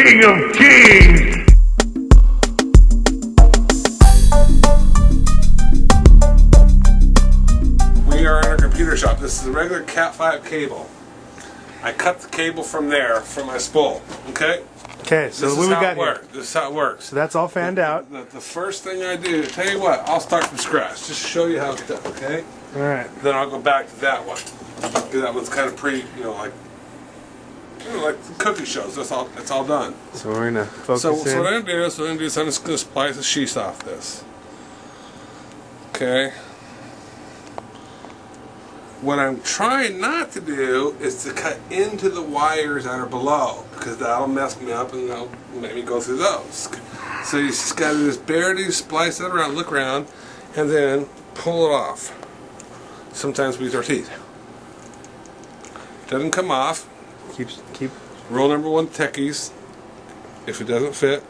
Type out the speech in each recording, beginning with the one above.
King of Kings! We are in our computer shop. This is a regular Cat5 cable. I cut the cable from there, from my spool. Okay? Okay, so what we got here? This is how it works. So that's all fanned out. The first thing I do, tell you what, I'll start from scratch. Just to show you how it's done, okay? Alright. Then I'll go back to that one. Because that one's kind of pretty, like cookie shows. It's all done. So we're gonna focus so in. what I'm gonna do is I'm just gonna splice the sheath off this. Okay. What I'm trying not to do is to cut into the wires that are below, because that'll mess me up and that'll make me go through those. So you just gotta just barely splice it around, look around, and then pull it off. Sometimes we use our teeth. Doesn't come off. Keep. Rule number one, techies. If it doesn't fit,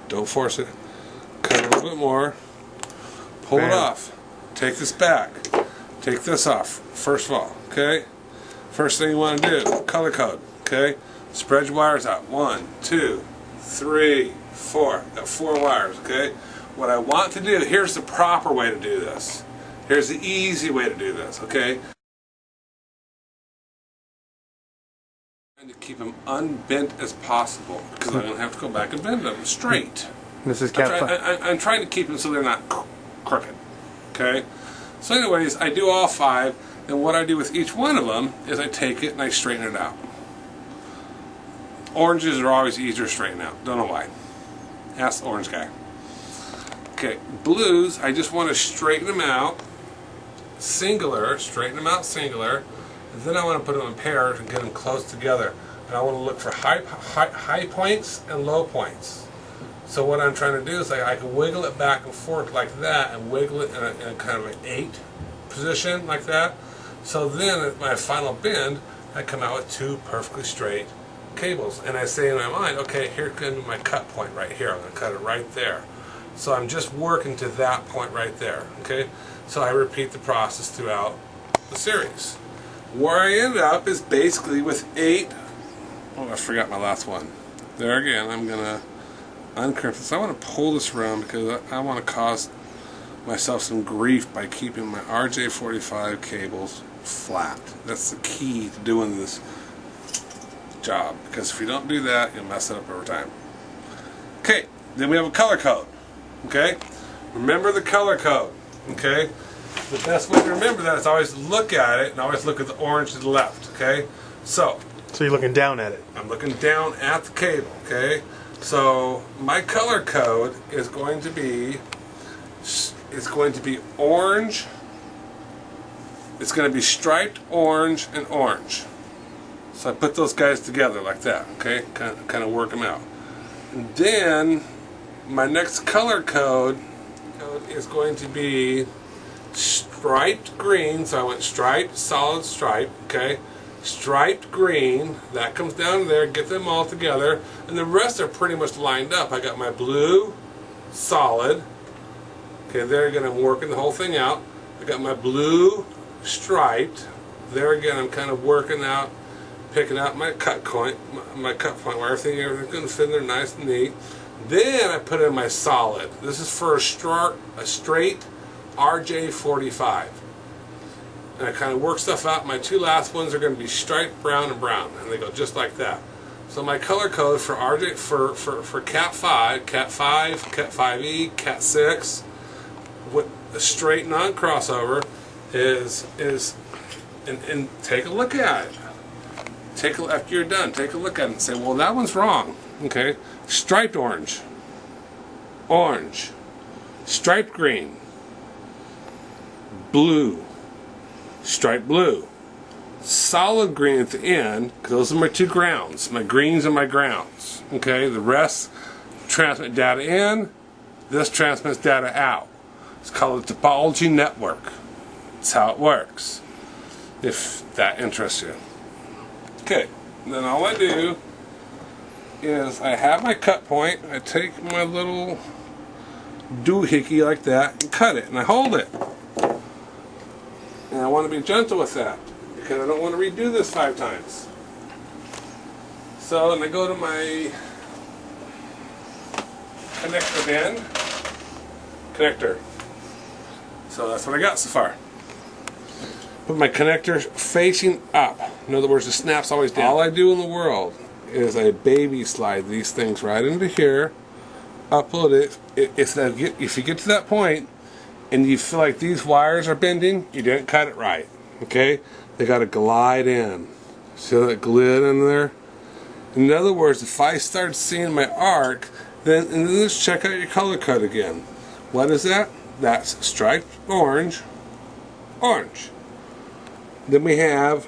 don't force it. Cut a little bit more. Pull it off. Take this back. Take this off, first of all, okay? First thing you want to do, color code, okay? Spread your wires out. 1, 2, 3, 4. Got 4 wires, okay? What I want to do, here's the proper way to do this. Here's the easy way to do this, okay? I'm trying to keep them unbent as possible, because I'm going to have to go back and bend them straight. This is Cat5. I'm trying to keep them so they're not crooked, okay? So anyways, I do all 5, and what I do with each one of them is I take it and I straighten it out. Oranges are always easier to straighten out. Don't know why. Ask the orange guy. Okay, blues, I just want to straighten them out, straighten them out singular, and then I want to put them in pairs and get them close together. And I want to look for high points and low points. So what I'm trying to do is I can wiggle it back and forth like that and wiggle it in a kind of an 8 position like that. So then at my final bend, I come out with 2 perfectly straight cables. And I say in my mind, okay, here comes my cut point right here. I'm going to cut it right there. So I'm just working to that point right there. Okay? So I repeat the process throughout the series. Where I end up is basically with 8. Oh, I forgot my last one. There again, I'm going to uncrimp this. I want to pull this around because I want to cause myself some grief by keeping my RJ45 cables flat. That's the key to doing this job, because if you don't do that, you'll mess it up over time. Okay, then we have a color code. Okay, remember the color code. Okay, the best way to remember that is always look at it and always look at the orange to the left. Okay, so you're looking down at it. I'm looking down at the cable. Okay. So my color code is going to be orange. It's going to be striped orange and orange. So I put those guys together like that, okay? Kind of work them out. And then my next color code is going to be striped green. So I went striped, solid stripe, okay? Striped green, that comes down there, get them all together, and the rest are pretty much lined up. I got my blue, solid, okay, there again I'm working the whole thing out. I got my blue, striped, there again I'm kind of working out, picking out my cut point where everything's going to fit in there nice and neat. Then I put in my solid. This is for a straight RJ45. And I kind of work stuff out. My 2 last ones are going to be striped brown and brown, and they go just like that. So my color code for RJ for Cat5, Cat5E, Cat6, with a straight non-crossover is and take a look at it. After you're done, take a look at it and say, well, that one's wrong. Okay, striped orange, striped green, blue. Striped blue, solid green at the end, because those are my 2 grounds, my greens and my grounds. Okay, the rest transmit data in, this transmits data out. It's called a topology network. That's how it works, if that interests you. Okay, then all I do is I have my cut point, I take my little doohickey like that and cut it, and I hold it. And I want to be gentle with that, because I don't want to redo this 5 times. So, and I go to my connector bend, connector. So that's what I got so far. Put my connector facing up. In other words, the snap's always down. All I do in the world is I baby slide these things right into here, upload it. If you get to that point and you feel like these wires are bending, you didn't cut it right. Okay? They got to glide in. See how that glid in there? In other words, if I start seeing my arc, then let's check out your color code again. What is that? That's striped orange, orange. Then we have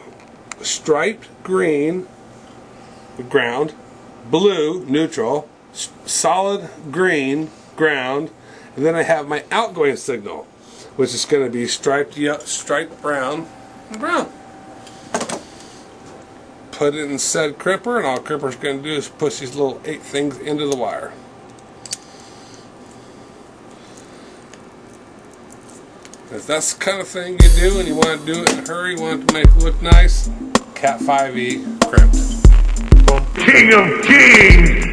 striped green, ground, blue, neutral, solid green, ground, and then I have my outgoing signal, which is going to be striped brown, and brown. Put it in said crimper, and all crimper's going to do is push these little 8 things into the wire. If that's the kind of thing you do and you want to do it in a hurry, you want it to make it look nice, Cat5E crimped. King of Kings!